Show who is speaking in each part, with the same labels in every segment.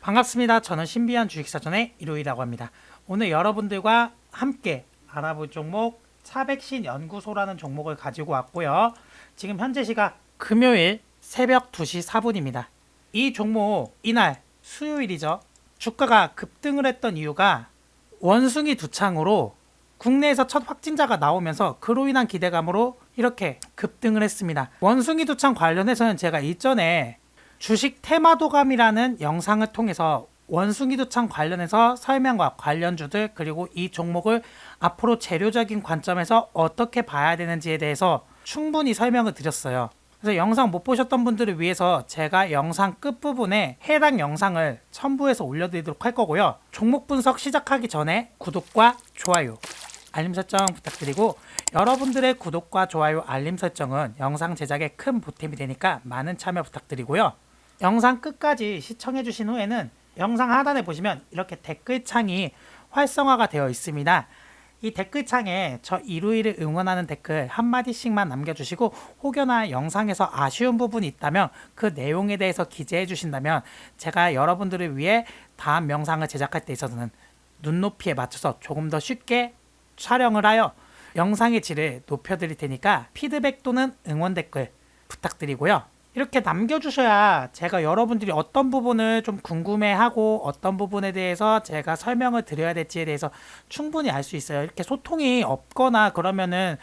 Speaker 1: 반갑습니다. 저는 신비한 주식사전의 일호이라고 합니다. 오늘 여러분들과 함께 알아볼 종목 차백신 연구소라는 종목을 가지고 왔고요. 지금 현재 시각 금요일 새벽 2시 4분입니다. 이 종목 이날 수요일이죠. 주가가 급등을 했던 이유가 원숭이 두창으로 국내에서 첫 확진자가 나오면서 그로 인한 기대감으로 이렇게 급등을 했습니다. 원숭이 두창 관련해서는 제가 이전에 주식 테마도감이라는 영상을 통해서 원숭이 두창 관련해서 설명과 관련주들 그리고 이 종목을 앞으로 재료적인 관점에서 어떻게 봐야 되는지에 대해서 충분히 설명을 드렸어요. 그래서 영상 못 보셨던 분들을 위해서 제가 영상 끝부분에 해당 영상을 첨부해서 올려드리도록 할 거고요. 종목 분석 시작하기 전에 구독과 좋아요, 알림 설정 부탁드리고, 여러분들의 구독과 좋아요, 알림 설정은 영상 제작에 큰 보탬이 되니까 많은 참여 부탁드리고요. 영상 끝까지 시청해 주신 후에는 영상 하단에 보시면 이렇게 댓글창이 활성화가 되어 있습니다. 이 댓글창에 저 이루이를 응원하는 댓글 한마디씩만 남겨주시고, 혹여나 영상에서 아쉬운 부분이 있다면 그 내용에 대해서 기재해 주신다면 제가 여러분들을 위해 다음 영상을 제작할 때 있어서는 눈높이에 맞춰서 조금 더 쉽게 촬영을 하여 영상의 질을 높여드릴 테니까 피드백 또는 응원 댓글 부탁드리고요. 이렇게 남겨주셔야 제가 여러분들이 어떤 부분을 좀 궁금해하고 어떤 부분에 대해서 제가 설명을 드려야 될지에 대해서 충분히 알 수 있어요. 이렇게 소통이 없거나 그러면은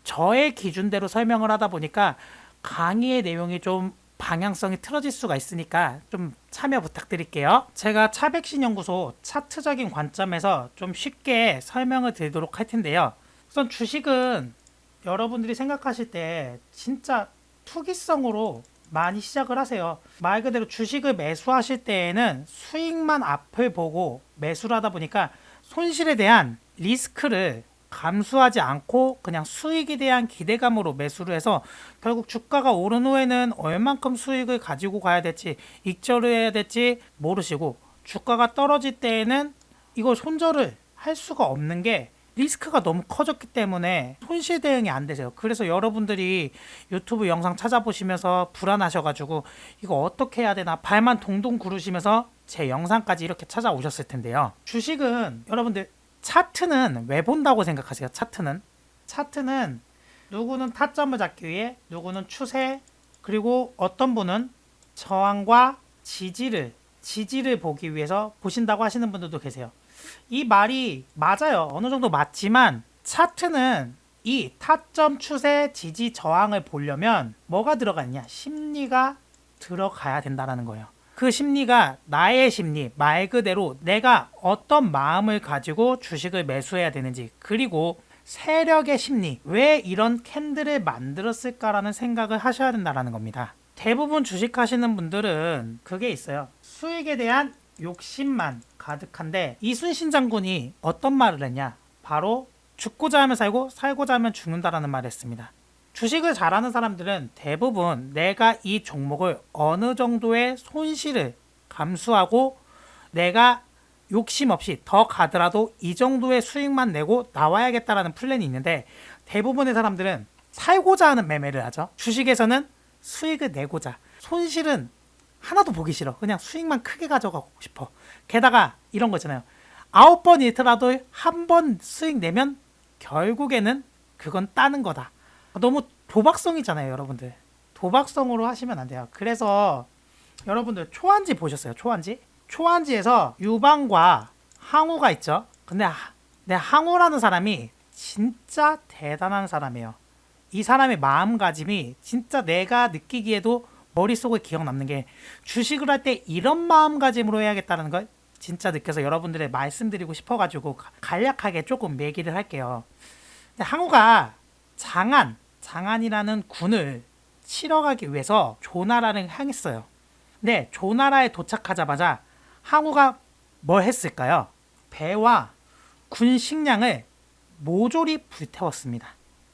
Speaker 1: 저의 기준대로 설명을 하다 보니까 강의의 내용이 좀 방향성이 틀어질 수가 있으니까 좀 참여 부탁드릴게요. 제가 차백신 연구소 차트적인 관점에서 좀 쉽게 설명을 드리도록 할 텐데요. 우선 주식은 여러분들이 생각하실 때 진짜 투기성으로 많이 시작을 하세요. 말 그대로 주식을 매수하실 때에는 수익만 앞을 보고 매수를 하다 보니까 손실에 대한 리스크를 감수하지 않고 그냥 수익에 대한 기대감으로 매수를 해서 결국 주가가 오른 후에는 얼만큼 수익을 가지고 가야 될지, 익절을 해야 될지 모르시고, 주가가 떨어질 때에는 이걸 손절을 할 수가 없는 게 리스크가 너무 커졌기 때문에 손실 대응이 안 되세요. 그래서 여러분들이 유튜브 영상 찾아보시면서 불안하셔가지고 이거 어떻게 해야 되나 발만 동동 구르시면서 제 영상까지 이렇게 찾아오셨을 텐데요. 주식은 여러분들 차트는 왜 본다고 생각하세요? 차트는 누구는 타점을 잡기 위해, 누구는 추세, 그리고 어떤 분은 저항과 지지를 보기 위해서 보신다고 하시는 분들도 계세요. 이 말이 맞아요. 어느 정도 맞지만 차트는 이 타점, 추세, 지지, 저항을 보려면 뭐가 들어가느냐? 심리가 들어가야 된다는 거예요. 그 심리가 나의 심리, 말 그대로 내가 어떤 마음을 가지고 주식을 매수해야 되는지, 그리고 세력의 심리, 왜 이런 캔들을 만들었을까라는 생각을 하셔야 된다는 겁니다. 대부분 주식하시는 분들은 그게 있어요. 수익에 대한 욕심만 가득한데, 이순신 장군이 어떤 말을 했냐? 바로 죽고자 하면 살고 살고자 하면 죽는다라는 말을 했습니다. 주식을 잘하는 사람들은 대부분 내가 이 종목을 어느 정도의 손실을 감수하고 내가 욕심 없이 더 가더라도 이 정도의 수익만 내고 나와야겠다라는 플랜이 있는데, 대부분의 사람들은 살고자 하는 매매를 하죠. 주식에서는 수익을 내고자, 손실은 하나도 보기 싫어. 그냥 수익만 크게 가져가고 싶어. 게다가 이런 거 있잖아요. 9번 잃더라도 한 번 수익 내면 결국에는 그건 따는 거다. 너무 도박성이잖아요, 여러분들. 도박성으로 하시면 안 돼요. 그래서 여러분들 초안지 보셨어요? 초안지에서 유방과 항우가 있죠. 근데 항우라는 사람이 진짜 대단한 사람이에요. 이 사람의 마음가짐이 진짜 내가 느끼기에도 머릿속에 기억 남는 게, 주식을 할 때 이런 마음가짐으로 해야겠다는 걸 진짜 느껴서 여러분들의 말씀드리고 싶어가지고 간략하게 조금 얘기를 할게요. 항우가 장안이라는 군을 치러 가기 위해서 조나라를 향했어요. 근데 조나라에 도착하자마자 항우가 뭘 했을까요? 배와 군 식량을 모조리 불태웠습니다.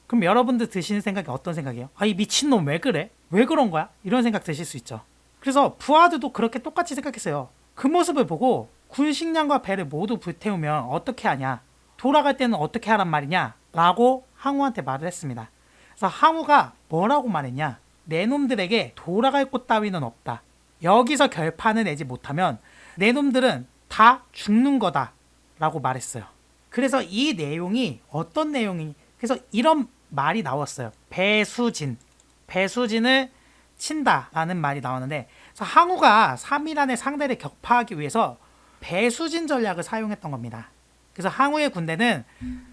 Speaker 1: 그럼 여러분들 드시는 생각이 어떤 생각이에요? 아, 이 미친놈 왜 그래? 왜 그런 거야? 이런 생각 드실 수 있죠. 그래서 부하들도 그렇게 똑같이 생각했어요. 그 모습을 보고 군 식량과 배를 모두 불태우면 어떻게 하냐? 돌아갈 때는 어떻게 하란 말이냐? 라고 항우한테 말을 했습니다. 그래서 항우가 뭐라고 말했냐? 내 놈들에게 돌아갈 곳 따위는 없다. 여기서 결판을 내지 못하면 내 놈들은 다 죽는 거다 라고 말했어요. 그래서 이 내용이 어떤 내용이니? 그래서 이런 말이 나왔어요. 배수진을 친다라는 말이 나왔는데, 그래서 항우가 3일 안에 상대를 격파하기 위해서 배수진 전략을 사용했던 겁니다. 그래서 항우의 군대는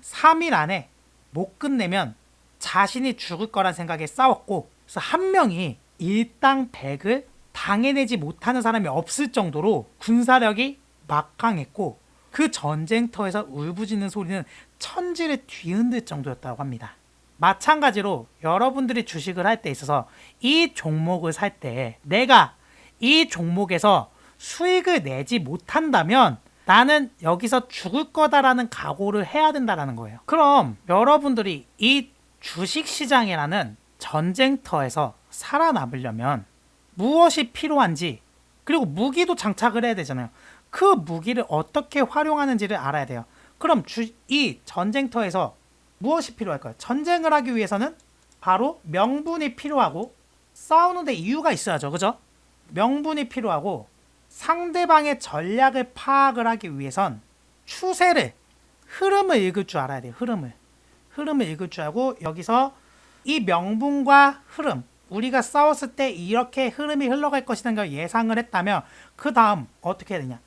Speaker 1: 3일 안에 못 끝내면 자신이 죽을 거란 생각에 싸웠고, 그래서 한 명이 일당백을 당해내지 못하는 사람이 없을 정도로 군사력이 막강했고, 그 전쟁터에서 울부짖는 소리는 천지를 뒤흔들 정도였다고 합니다. 마찬가지로 여러분들이 주식을 할 때 있어서 이 종목을 살 때 내가 이 종목에서 수익을 내지 못한다면 나는 여기서 죽을 거다라는 각오를 해야 된다는 거예요. 그럼 여러분들이 이 주식시장이라는 전쟁터에서 살아남으려면 무엇이 필요한지, 그리고 무기도 장착을 해야 되잖아요. 그 무기를 어떻게 활용하는지를 알아야 돼요. 그럼 이 전쟁터에서 무엇이 필요할까요? 전쟁을 하기 위해서는 바로 명분이 필요하고, 싸우는데 이유가 있어야죠. 그죠? 명분이 필요하고, 상대방의 전략을 파악을 하기 위해선 추세를, 흐름을 읽을 줄 알아야 돼요. 흐름을 읽을 줄 알고, 여기서 이 명분과 흐름, 우리가 싸웠을 때 이렇게 흐름이 흘러갈 것이라는 걸 예상을 했다면 그 다음 어떻게 해야 되냐?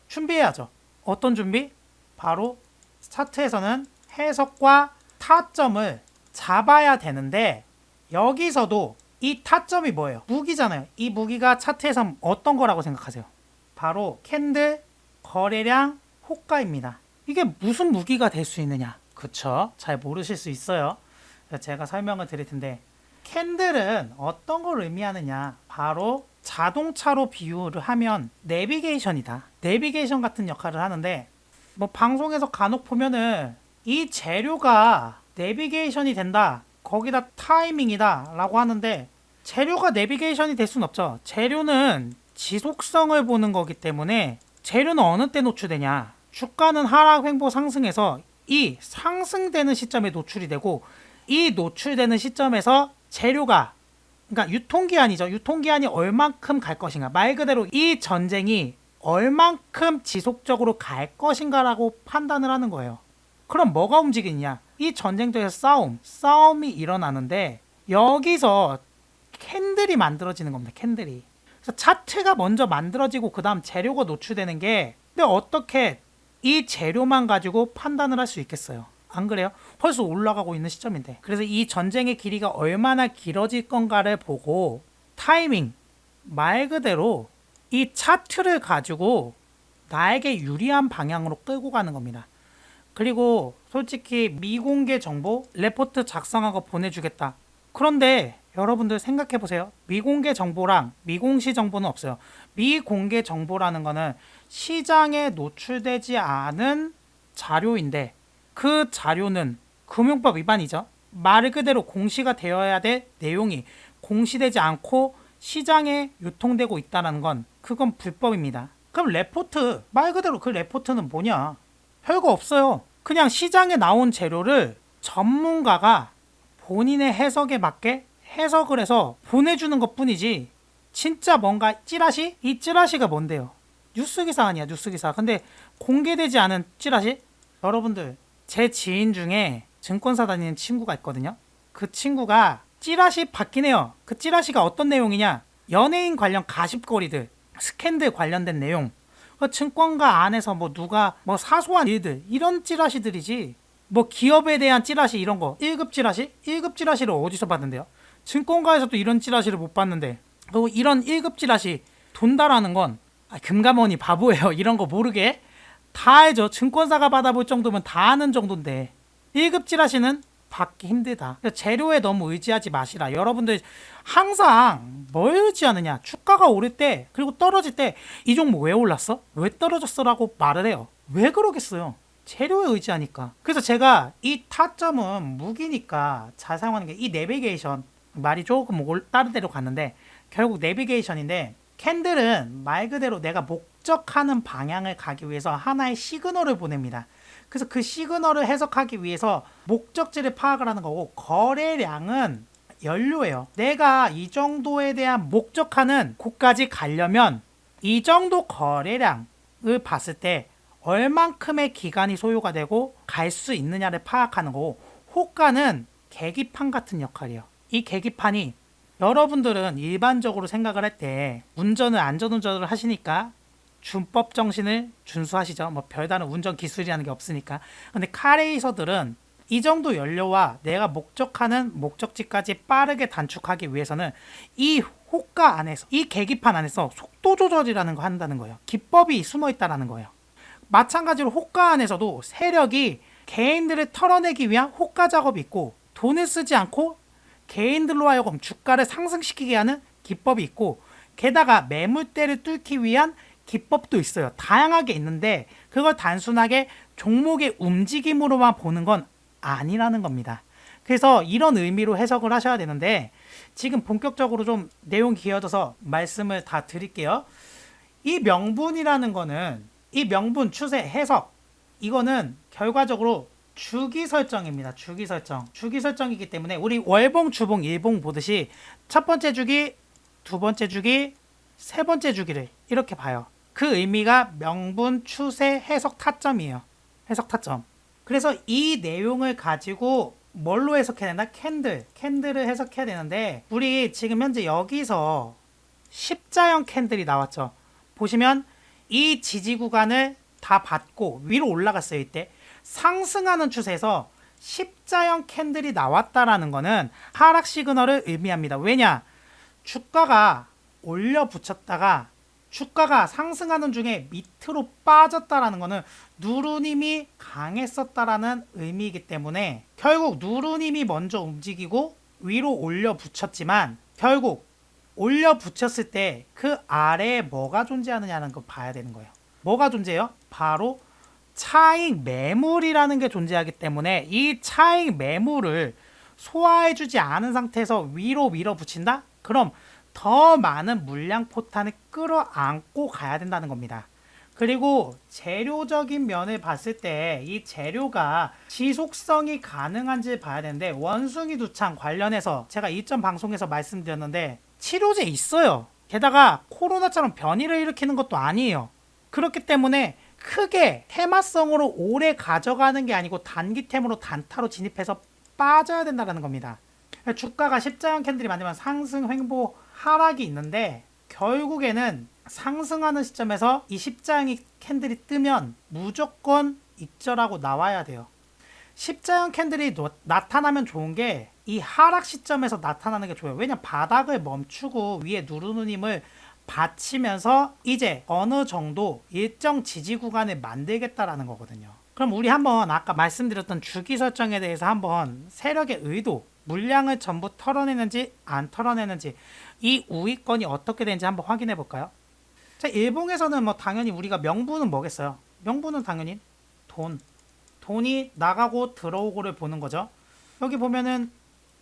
Speaker 1: 준비해야죠. 어떤 준비? 바로 차트에서는 해석과 타점을 잡아야 되는데, 여기서도 이 타점이 뭐예요? 무기잖아요. 이 무기가 차트에서 어떤 거라고 생각하세요? 바로 캔들, 거래량, 호가입니다. 이게 무슨 무기가 될 수 있느냐? 그쵸? 잘 모르실 수 있어요. 제가 설명을 드릴 텐데, 캔들은 어떤 걸 의미하느냐? 바로 자동차로 비유를 하면 내비게이션이다. 내비게이션 같은 역할을 하는데, 뭐 방송에서 간혹 보면은 이 재료가 내비게이션이 된다, 거기다 타이밍이다 라고 하는데, 재료가 내비게이션이 될 순 없죠. 재료는 지속성을 보는 거기 때문에 재료는 어느 때 노출되냐? 주가는 하락 횡보 상승해서 이 상승되는 시점에 노출이 되고, 이 노출되는 시점에서 재료가, 그러니까 유통기한이죠. 유통기한이 얼만큼 갈 것인가. 말 그대로 이 전쟁이 얼만큼 지속적으로 갈 것인가라고 판단을 하는 거예요. 그럼 뭐가 움직이냐? 이 전쟁터에서 싸움이 일어나는데, 여기서 캔들이 만들어지는 겁니다. 캔들이. 그래서 차트가 먼저 만들어지고 그 다음 재료가 노출되는 게, 근데 어떻게 이 재료만 가지고 판단을 할 수 있겠어요? 안 그래요? 벌써 올라가고 있는 시점인데. 그래서 이 전쟁의 길이가 얼마나 길어질 건가를 보고 타이밍, 말 그대로 이 차트를 가지고 나에게 유리한 방향으로 끌고 가는 겁니다. 그리고 솔직히 미공개 정보 레포트 작성하고 보내주겠다. 그런데 여러분들 생각해 보세요. 미공개 정보랑 미공시 정보는 없어요. 미공개 정보라는 거는 시장에 노출되지 않은 자료인데, 그 자료는 금융법 위반이죠. 말 그대로 공시가 되어야 될 내용이 공시되지 않고 시장에 유통되고 있다는 건, 그건 불법입니다. 그럼 레포트, 말 그대로 그 레포트는 뭐냐? 별거 없어요. 그냥 시장에 나온 재료를 전문가가 본인의 해석에 맞게 해석을 해서 보내주는 것 뿐이지, 진짜 뭔가 찌라시? 이 찌라시가 뭔데요? 뉴스기사 아니야, 뉴스기사. 근데 공개되지 않은 찌라시? 여러분들, 제 지인 중에 증권사 다니는 친구가 있거든요. 그 친구가 찌라시 받긴 해요. 그 찌라시가 어떤 내용이냐? 연예인 관련 가십거리들, 스캔들 관련된 내용, 증권가 안에서 뭐 누가 뭐 사소한 일들, 이런 찌라시들이지, 뭐 기업에 대한 찌라시 이런 거, 1급 찌라시? 1급 찌라시를 어디서 받는데요? 증권가에서도 이런 찌라시를 못 받는데, 그리고 이런 1급 찌라시 돈다라는 건, 금감원이 바보예요. 이런 거 모르게 다 알죠. 증권사가 받아볼 정도면 다 아는 정도인데 1급 찌라시는 받기 힘들다. 재료에 너무 의지하지 마시라. 여러분들 항상 뭘 의지하느냐? 주가가 오를 때, 그리고 떨어질 때 이 종목 왜 올랐어? 왜 떨어졌어? 라고 말을 해요. 왜 그러겠어요? 재료에 의지하니까. 그래서 제가 이 타점은 무기니까 잘 사용하는 게, 이 내비게이션, 말이 조금 다른 데로 갔는데 결국 내비게이션인데, 캔들은 말 그대로 내가 목적하는 방향을 가기 위해서 하나의 시그널을 보냅니다. 그래서 그 시그널을 해석하기 위해서 목적지를 파악을 하는 거고, 거래량은 연료예요. 내가 이 정도에 대한 목적하는 곳까지 가려면 이 정도 거래량을 봤을 때 얼만큼의 기간이 소요가 되고 갈 수 있느냐를 파악하는 거고, 호가는 계기판 같은 역할이에요. 이 계기판이 여러분들은 일반적으로 생각을 할 때 운전을 안전운전을 하시니까 준법 정신을 준수하시죠. 뭐 별다른 운전 기술이라는 게 없으니까. 근데 카레이서들은 이 정도 연료와 내가 목적하는 목적지까지 빠르게 단축하기 위해서는 이 호가 안에서, 이 계기판 안에서 속도 조절이라는 거 한다는 거예요. 기법이 숨어 있다는 거예요. 마찬가지로 호가 안에서도 세력이 개인들을 털어내기 위한 호가 작업이 있고, 돈을 쓰지 않고 개인들로 하여금 주가를 상승시키게 하는 기법이 있고, 게다가 매물대를 뚫기 위한 기법도 있어요. 다양하게 있는데 그걸 단순하게 종목의 움직임으로만 보는 건 아니라는 겁니다. 그래서 이런 의미로 해석을 하셔야 되는데, 지금 본격적으로 좀 내용이 길어져서 말씀을 다 드릴게요. 이 명분이라는 거는, 이 명분, 추세, 해석, 이거는 결과적으로 주기 설정입니다. 주기 설정. 주기 설정이기 때문에 우리 월봉, 주봉, 일봉 보듯이 첫 번째 주기, 두 번째 주기, 세 번째 주기를 이렇게 봐요. 그 의미가 명분, 추세, 해석 타점이에요. 해석 타점. 그래서 이 내용을 가지고 뭘로 해석해야 되나? 캔들을 해석해야 되는데, 우리 지금 현재 여기서 십자형 캔들이 나왔죠. 보시면 이 지지 구간을 다 받고 위로 올라갔어요. 이때 상승하는 추세에서 십자형 캔들이 나왔다라는 거는 하락 시그널을 의미합니다. 왜냐? 주가가 올려 붙였다가 주가가 상승하는 중에 밑으로 빠졌다라는 거는 누르님이 강했었다라는 의미이기 때문에, 결국 누르님이 먼저 움직이고 위로 올려 붙였지만, 결국 올려 붙였을 때 그 아래에 뭐가 존재하느냐는 거 봐야 되는 거예요. 뭐가 존재해요? 바로 차익 매물이라는 게 존재하기 때문에, 이 차익 매물을 소화해주지 않은 상태에서 위로 밀어붙인다? 그럼 더 많은 물량 포탄을 끌어안고 가야 된다는 겁니다. 그리고 재료적인 면을 봤을 때 이 재료가 지속성이 가능한지 봐야 되는데, 원숭이 두창 관련해서 제가 이전 방송에서 말씀드렸는데 치료제 있어요. 게다가 코로나처럼 변이를 일으키는 것도 아니에요. 그렇기 때문에 크게 테마성으로 오래 가져가는 게 아니고 단기템으로 단타로 진입해서 빠져야 된다는 겁니다. 주가가 십자형 캔들이 만들면 상승, 횡보, 하락이 있는데, 결국에는 상승하는 시점에서 이 십자형 캔들이 뜨면 무조건 익절하고 나와야 돼요. 십자형 캔들이 나타나면 좋은 게 이 하락 시점에서 나타나는 게 좋아요. 왜냐면 바닥을 멈추고 위에 누르는 힘을 받치면서 이제 어느 정도 일정 지지 구간을 만들겠다라는 거거든요. 그럼 우리 한번 아까 말씀드렸던 주기 설정에 대해서 한번 세력의 의도, 물량을 전부 털어내는지 안 털어내는지, 이 우위권이 어떻게 되는지 한번 확인해 볼까요? 자, 일봉에서는 뭐 당연히 우리가 명분은 뭐겠어요? 명분은 당연히 돈이 나가고 들어오고를 보는 거죠. 여기 보면은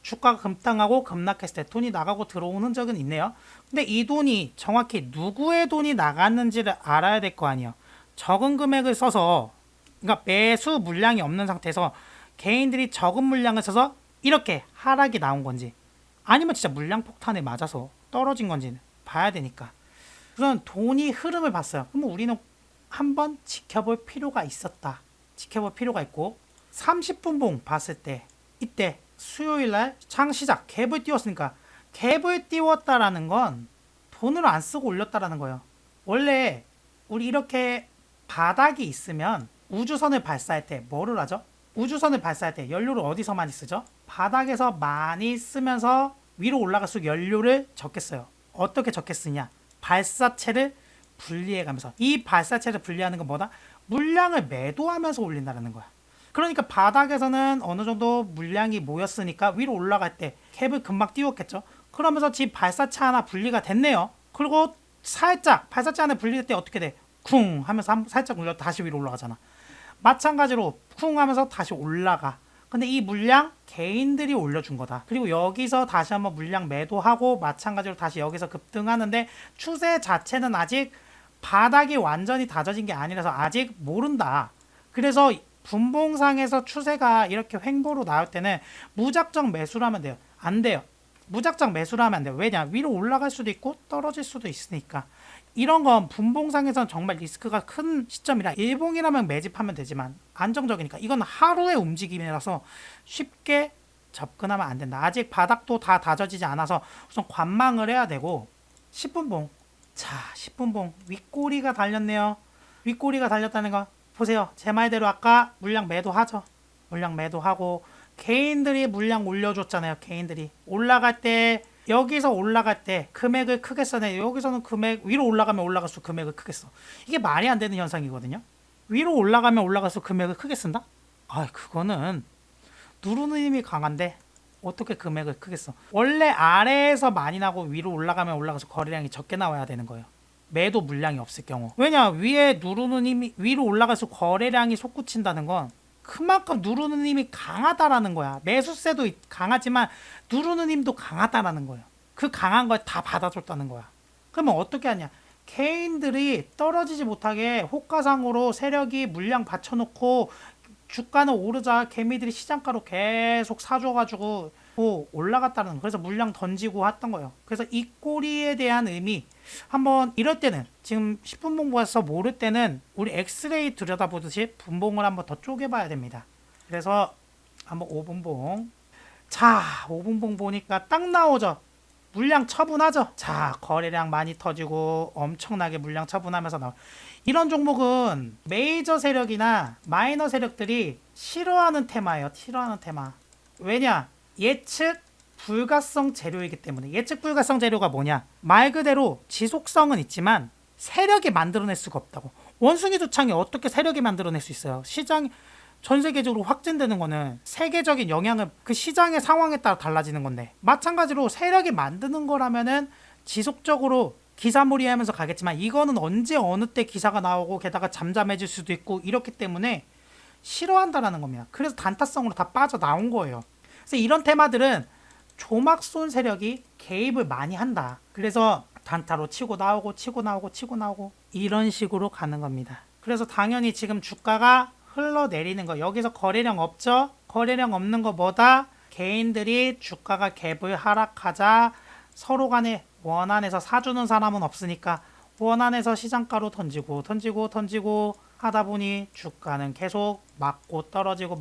Speaker 1: 주가가 급등하고 급락했을 때 돈이 나가고 들어오는 흔적은 있네요. 근데 이 돈이 정확히 누구의 돈이 나갔는지를 알아야 될 거 아니에요. 적은 금액을 써서, 그러니까 매수 물량이 없는 상태에서 개인들이 적은 물량을 써서 이렇게 하락이 나온 건지, 아니면 진짜 물량 폭탄에 맞아서 떨어진 건지 봐야 되니까. 우선 돈이 흐름을 봤어요. 그럼 우리는 한번 지켜볼 필요가 있었다. 지켜볼 필요가 있고, 30분 봉 봤을 때 이때 수요일날 창시작 갭을 띄웠으니까, 갭을 띄웠다라는 건 돈을 안 쓰고 올렸다라는 거예요. 원래 우리 이렇게 바닥이 있으면 우주선을 발사할 때 뭐를 하죠? 우주선을 발사할 때 연료를 어디서 많이 쓰죠? 바닥에서 많이 쓰면서 위로 올라갈수록 연료를 적게 써요. 어떻게 적게 쓰냐? 발사체를 분리해가면서. 이 발사체를 분리하는 건 뭐다? 물량을 매도하면서 올린다는 거야. 그러니까 바닥에서는 어느 정도 물량이 모였으니까 위로 올라갈 때 캡을 금방 띄웠겠죠. 그러면서 집 발사체 하나 분리가 됐네요. 그리고 살짝 발사체 하나 분리될 때 어떻게 돼? 쿵 하면서 살짝 올려 다시 위로 올라가잖아. 마찬가지로 쿵 하면서 다시 올라가. 근데 이 물량 개인들이 올려준 거다. 그리고 여기서 다시 한번 물량 매도하고 마찬가지로 다시 여기서 급등하는데, 추세 자체는 아직 바닥이 완전히 다져진 게 아니라서 아직 모른다. 그래서 분봉상에서 추세가 이렇게 횡보로 나올 때는 무작정 매수를 하면 돼요. 안 돼요. 무작정 매수를 하면 안 돼요. 왜냐? 위로 올라갈 수도 있고 떨어질 수도 있으니까. 이런 건 분봉상에서는 정말 리스크가 큰 시점이라 일봉이라면 매집하면 되지만 안정적이니까 이건 하루의 움직임이라서 쉽게 접근하면 안 된다. 아직 바닥도 다 다져지지 않아서 우선 관망을 해야 되고 10분봉. 자, 10분봉 윗꼬리가 달렸네요. 윗꼬리가 달렸다는 거 보세요. 제 말대로 아까 물량 매도하죠. 물량 매도하고 개인들이 물량 올려줬잖아요. 개인들이 올라갈 때 여기서 올라갈 때 금액을 크게 써내. 여기서는 금액 위로 올라가면 올라갈수록 금액을 크게 써. 이게 말이 안 되는 현상이거든요. 위로 올라가면 올라갈수록 금액을 크게 쓴다? 아, 그거는 누르는 힘이 강한데 어떻게 금액을 크게 써? 원래 아래에서 많이 나고 위로 올라가면 올라가서 거래량이 적게 나와야 되는 거예요. 매도 물량이 없을 경우. 왜냐? 위에 누르는 힘이 위로 올라가서 거래량이 솟구친다는 건 그만큼 누르는 힘이 강하다라는 거야. 매수세도 강하지만 누르는 힘도 강하다라는 거예요. 그 강한 걸 다 받아줬다는 거야. 그러면 어떻게 하냐? 개인들이 떨어지지 못하게 호가상으로 세력이 물량 받쳐놓고 주가는 오르자 개미들이 시장가로 계속 사줘가지고 올라갔다는 거예요. 그래서 물량 던지고 했던 거예요. 그래서 이 꼬리에 대한 의미 한번 이럴 때는 지금 10분봉 보아서 모를 때는 우리 엑스레이 들여다보듯이 분봉을 한번 더 쪼개봐야 됩니다. 그래서 한번 5분봉. 자, 5분봉 보니까 딱 나오죠. 물량 처분하죠. 자, 거래량 많이 터지고 엄청나게 물량 처분하면서 나와. 이런 종목은 메이저 세력이나 마이너 세력들이 싫어하는 테마예요. 싫어하는 테마. 왜냐? 예측 불가성 재료이기 때문에. 예측 불가성 재료가 뭐냐? 말 그대로 지속성은 있지만 세력이 만들어낼 수가 없다고. 원숭이 두창이 어떻게 세력이 만들어낼 수 있어요? 시장 전 세계적으로 확진되는 거는 세계적인 영향을 그 시장의 상황에 따라 달라지는 건데, 마찬가지로 세력이 만드는 거라면은 지속적으로 기사몰이하면서 가겠지만 이거는 언제 어느 때 기사가 나오고 게다가 잠잠해질 수도 있고 이렇기 때문에 싫어한다라는 겁니다. 그래서 단타성으로 다 빠져나온 거예요. 그래서 이런 테마들은 조막손 세력이 개입을 많이 한다. 그래서 단타로 치고 나오고 치고 나오고 치고 나오고 이런 식으로 가는 겁니다. 그래서 당연히 지금 주가가 흘러내리는 거, 여기서 거래량 없죠? 거래량 없는 거 뭐다? 개인들이 주가가 갭을 하락하자 서로 간에 원안에서 사주는 사람은 없으니까 원안에서 시장가로 던지고 하다 보니 주가는 계속 맞고 떨어지고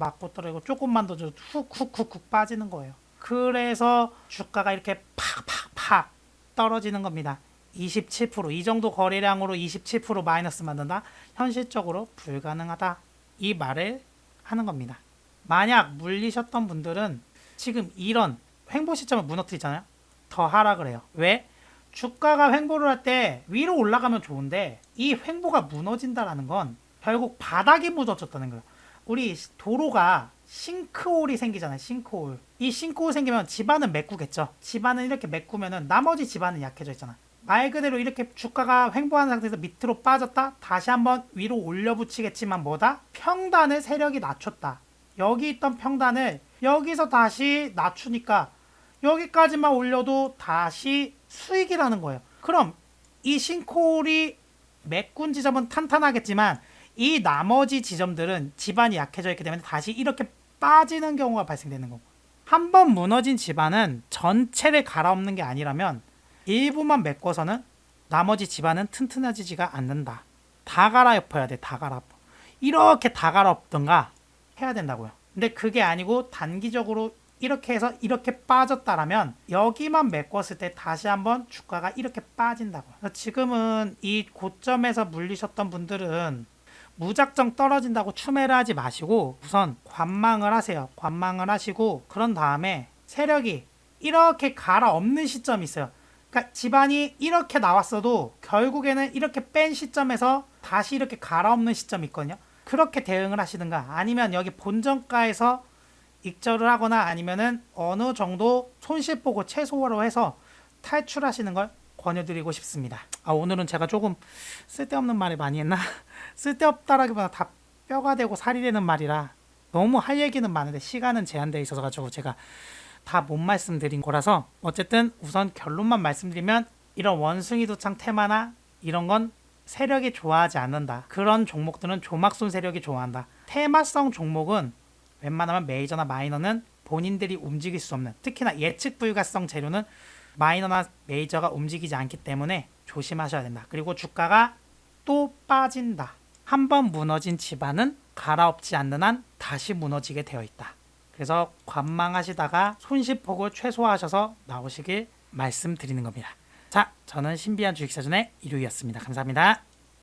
Speaker 1: 조금만 더 훅 빠지는 거예요. 그래서 주가가 이렇게 팍팍팍 떨어지는 겁니다. 27%, 이 정도 거래량으로 27% 마이너스 만든다? 현실적으로 불가능하다. 이 말을 하는 겁니다. 만약 물리셨던 분들은 지금 이런 횡보 시점을 무너뜨리잖아요. 더 하락을 해요. 왜? 주가가 횡보를 할 때 위로 올라가면 좋은데 이 횡보가 무너진다라는 건 결국 바닥이 무너졌다는 거예요. 우리 도로가 싱크홀이 생기잖아요. 싱크홀. 이 싱크홀 생기면 집안은 메꾸겠죠. 집안은 이렇게 메꾸면은 나머지 집안은 약해져 있잖아. 말 그대로 이렇게 주가가 횡보한 상태에서 밑으로 빠졌다 다시 한번 위로 올려붙이겠지만 뭐다? 평단을 세력이 낮췄다. 여기 있던 평단을 여기서 다시 낮추니까 여기까지만 올려도 다시 수익이라는 거예요. 그럼 이 싱크홀이 메꾼 지점은 탄탄하겠지만 이 나머지 지점들은 지반이 약해져 있기 때문에 다시 이렇게 빠지는 경우가 발생되는 거고, 한번 무너진 지반은 전체를 갈아엎는 게 아니라면 일부만 메꿔서는 나머지 집안은 튼튼해지지가 않는다. 다 갈아엎어야 돼. 다 갈아엎어. 이렇게 다 갈아엎던가 해야 된다고요. 근데 그게 아니고 단기적으로 이렇게 해서 이렇게 빠졌다라면 여기만 메꿨을 때 다시 한번 주가가 이렇게 빠진다고요. 지금은 이 고점에서 물리셨던 분들은 무작정 떨어진다고 추매를 하지 마시고 우선 관망을 하세요. 관망을 하시고 그런 다음에 세력이 이렇게 갈아엎는 시점이 있어요. 그러니까 집안이 이렇게 나왔어도 결국에는 이렇게 뺀 시점에서 다시 이렇게 갈아엎는 시점이 있거든요. 그렇게 대응을 하시든가 아니면 여기 본전가에서 익절을 하거나 아니면은 어느 정도 손실 보고 최소화로 해서 탈출하시는 걸 권유드리고 싶습니다. 오늘은 제가 조금 쓸데없는 말을 많이 했나? 쓸데없다라기보다 다 뼈가 되고 살이 되는 말이라 너무 할 얘기는 많은데 시간은 제한되어 있어서 가지고 제가 다 못 말씀드린 거라서 어쨌든 우선 결론만 말씀드리면 이런 원숭이 두창 테마나 이런 건 세력이 좋아하지 않는다. 그런 종목들은 조막손 세력이 좋아한다. 테마성 종목은 웬만하면 메이저나 마이너는 본인들이 움직일 수 없는, 특히나 예측 불가성 재료는 마이너나 메이저가 움직이지 않기 때문에 조심하셔야 된다. 그리고 주가가 또 빠진다. 한번 무너진 집안은 갈아엎지 않는 한 다시 무너지게 되어 있다. 그래서 관망하시다가 손실폭을 최소화하셔서 나오시길 말씀드리는 겁니다. 자, 저는 신비한 주식사전의 이루이였습니다. 감사합니다.